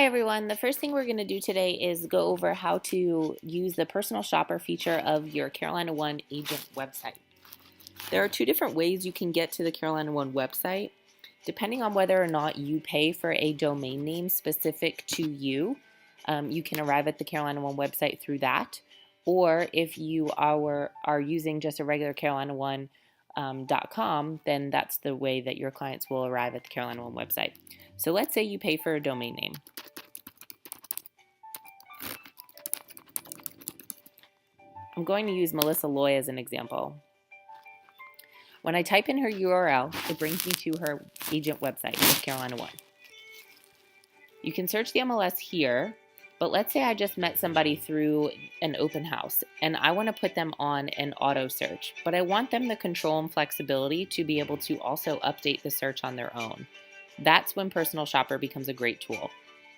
Hi everyone, the first thing we're going to do today is go over how to use the personal shopper feature of your Carolina One agent website. There are two different ways you can get to the Carolina One website. Depending on whether or not you pay for a domain name specific to you, you can arrive at the Carolina One website through that. Or if you are using just a regular Carolina One .com, then that's the way that your clients will arrive at the Carolina One website. So let's say you pay for a domain name. I'm going to use Melissa Loy as an example. When I type in her URL, it brings me to her agent website, North Carolina One. You can search the MLS here, but let's say I just met somebody through an open house and I want to put them on an auto search, but I want them the control and flexibility to be able to also update the search on their own. That's when Personal Shopper becomes a great tool.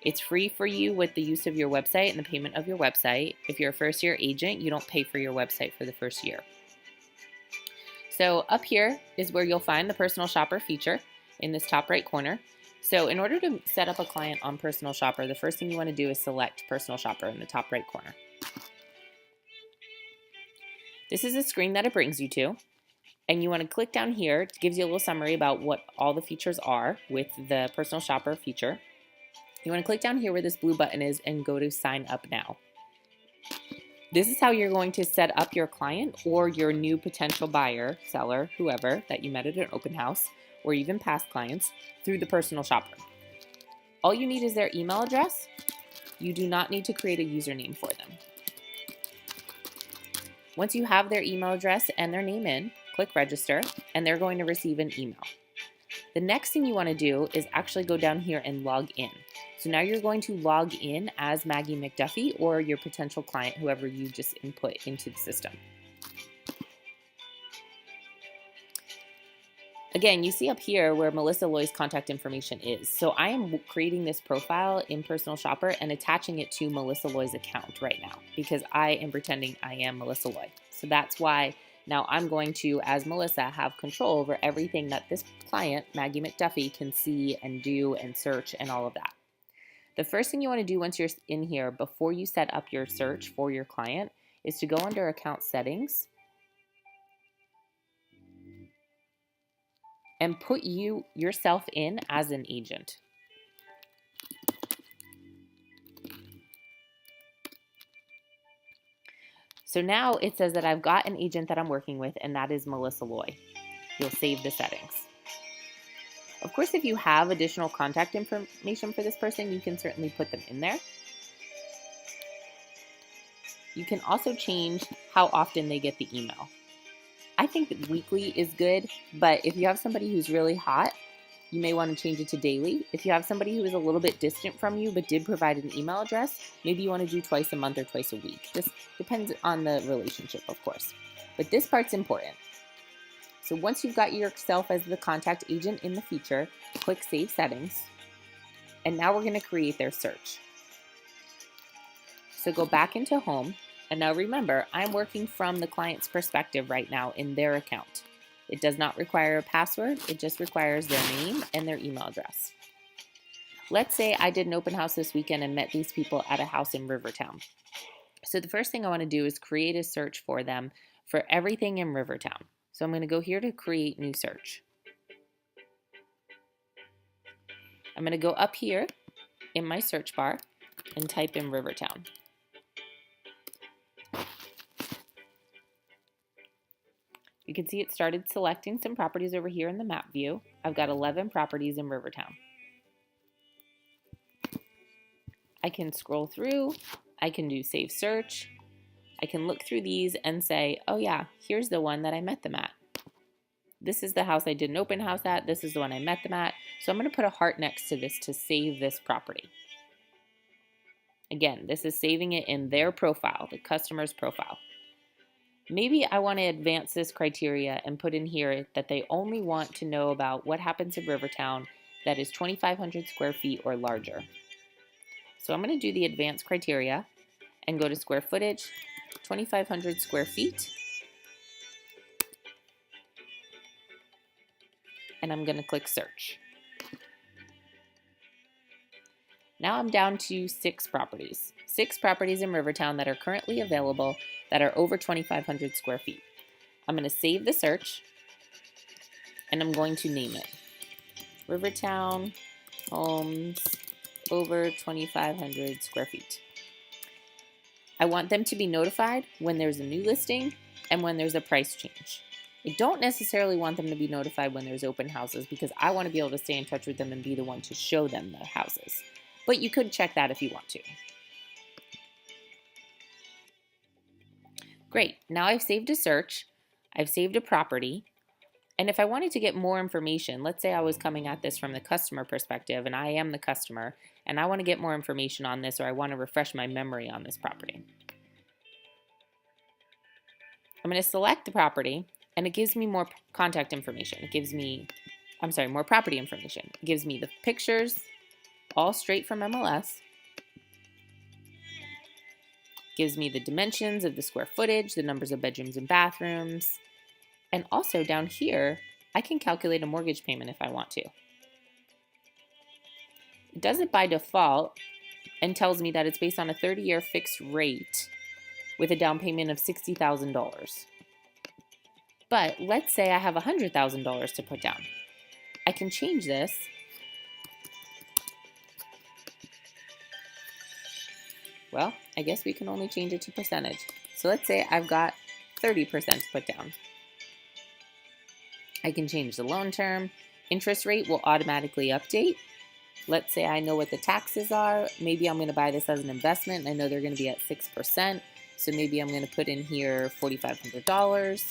It's free for you with the use of your website and the payment of your website. If you're a first-year agent, you don't pay for your website for the first year. So up here is where you'll find the Personal Shopper feature in this top right corner. So in order to set up a client on Personal Shopper, the first thing you want to do is select Personal Shopper in the top right corner. This is a screen that it brings you to, and you want to click down here. It gives you a little summary about what all the features are with the Personal Shopper feature. You want to click down here where this blue button is and go to Sign Up Now. This is how you're going to set up your client or your new potential buyer, seller, whoever that you met at an open house, or even past clients through the Personal Shopper. All you need is their email address. You do not need to create a username for them. Once you have their email address and their name in, click Register, and they're going to receive an email. The next thing you want to do is actually go down here and log in. So now you're going to log in as Maggie McDuffie or your potential client, whoever you just input into the system. Again, you see up here where Melissa Loy's contact information is. So I am creating this profile in Personal Shopper and attaching it to Melissa Loy's account right now because I am pretending I am Melissa Loy. So that's why now I'm going to, as Melissa, have control over everything that this client, Maggie McDuffie, can see and do and search and all of that. The first thing you want to do once you're in here, before you set up your search for your client, is to go under Account Settings and put yourself in as an agent. So now it says that I've got an agent that I'm working with, and that is Melissa Loy. You'll save the settings. Of course, if you have additional contact information for this person, you can certainly put them in there. You can also change how often they get the email. I think that weekly is good, but if you have somebody who's really hot, you may want to change it to daily. If you have somebody who is a little bit distant from you but did provide an email address, maybe you want to do twice a month or twice a week. This depends on the relationship, of course. But this part's important. So once you've got yourself as the contact agent in the feature, click Save Settings. And now we're going to create their search. So go back into Home. And now remember, I'm working from the client's perspective right now in their account. It does not require a password. It just requires their name and their email address. Let's say I did an open house this weekend and met these people at a house in Rivertown. So the first thing I want to do is create a search for them for everything in Rivertown. So I'm going to go here to Create New Search. I'm going to go up here in my search bar and type in Rivertown. You can see it started selecting some properties over here in the map view. I've got 11 properties in Rivertown. I can scroll through, I can do Save Search, I can look through these and say, oh yeah, here's the one that I met them at. This is the house I did an open house at, this is the one I met them at. So I'm going to put a heart next to this to save this property. Again, this is saving it in their profile, the customer's profile. Maybe I want to advance this criteria and put in here that they only want to know about what happens in Rivertown that is 2,500 square feet or larger. So I'm going to do the advanced criteria and go to square footage, 2,500 square feet. And I'm going to click Search. Now I'm down to 6 properties. 6 properties in Rivertown that are currently available that are over 2,500 square feet. I'm going to save the search and I'm going to name it Rivertown Homes over 2,500 square feet. I want them to be notified when there's a new listing and when there's a price change. I don't necessarily want them to be notified when there's open houses because I want to be able to stay in touch with them and be the one to show them the houses. But you could check that if you want to. Great, now I've saved a search, I've saved a property, and if I wanted to get more information, let's say I was coming at this from the customer perspective and I am the customer and I want to get more information on this or I want to refresh my memory on this property. I'm going to select the property and it gives me more contact information. It gives me, more property information. It gives me the pictures, all straight from MLS. It gives me the dimensions of the square footage, the numbers of bedrooms and bathrooms. And also down here, I can calculate a mortgage payment if I want to. It does it by default and tells me that it's based on a 30-year fixed rate with a down payment of $60,000. But let's say I have $100,000 to put down. I can change this well, I guess we can only change it to percentage. So let's say I've got 30% to put down. I can change the loan term. Interest rate will automatically update. Let's say I know what the taxes are. Maybe I'm going to buy this as an investment and I know they're going to be at 6%. So maybe I'm going to put in here $4,500.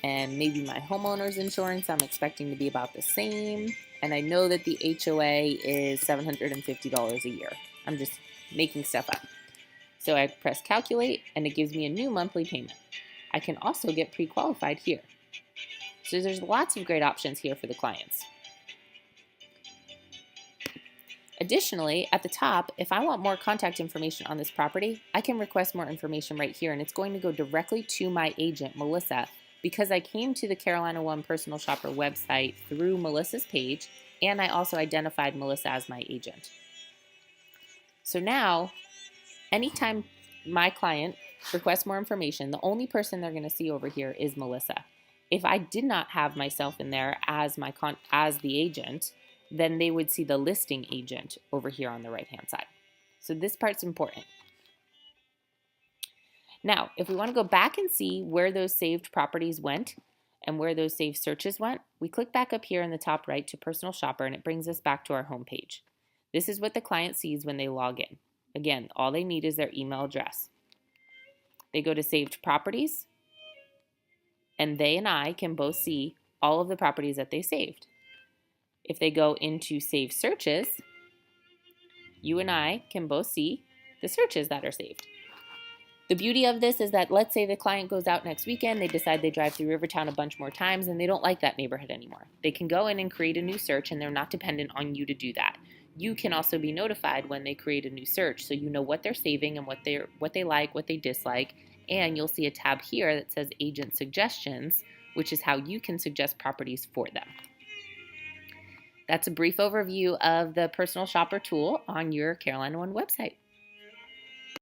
And maybe my homeowner's insurance I'm expecting to be about the same. And I know that the HOA is $750 a year. I'm just making stuff up. So I press calculate and it gives me a new monthly payment. I can also get pre-qualified here. So there's lots of great options here for the clients. Additionally, at the top, if I want more contact information on this property, I can request more information right here and it's going to go directly to my agent, Melissa, because I came to the Carolina One Personal Shopper website through Melissa's page and I also identified Melissa as my agent. So now, anytime my client requests more information, the only person they're going to see over here is Melissa. If I did not have myself in there as the agent, then they would see the listing agent over here on the right-hand side. So this part's important. Now, if we want to go back and see where those saved properties went and where those saved searches went, we click back up here in the top right to Personal Shopper and it brings us back to our home page. This is what the client sees when they log in. Again, all they need is their email address. They go to Saved Properties, and they and I can both see all of the properties that they saved. If they go into Save Searches, you and I can both see the searches that are saved. The beauty of this is that let's say the client goes out next weekend, they decide they drive through Rivertown a bunch more times and they don't like that neighborhood anymore. They can go in and create a new search and they're not dependent on you to do that. You can also be notified when they create a new search so you know what they're saving and what they like, what they dislike, and you'll see a tab here that says Agent Suggestions, which is how you can suggest properties for them. That's a brief overview of the Personal Shopper tool on your Carolina One website.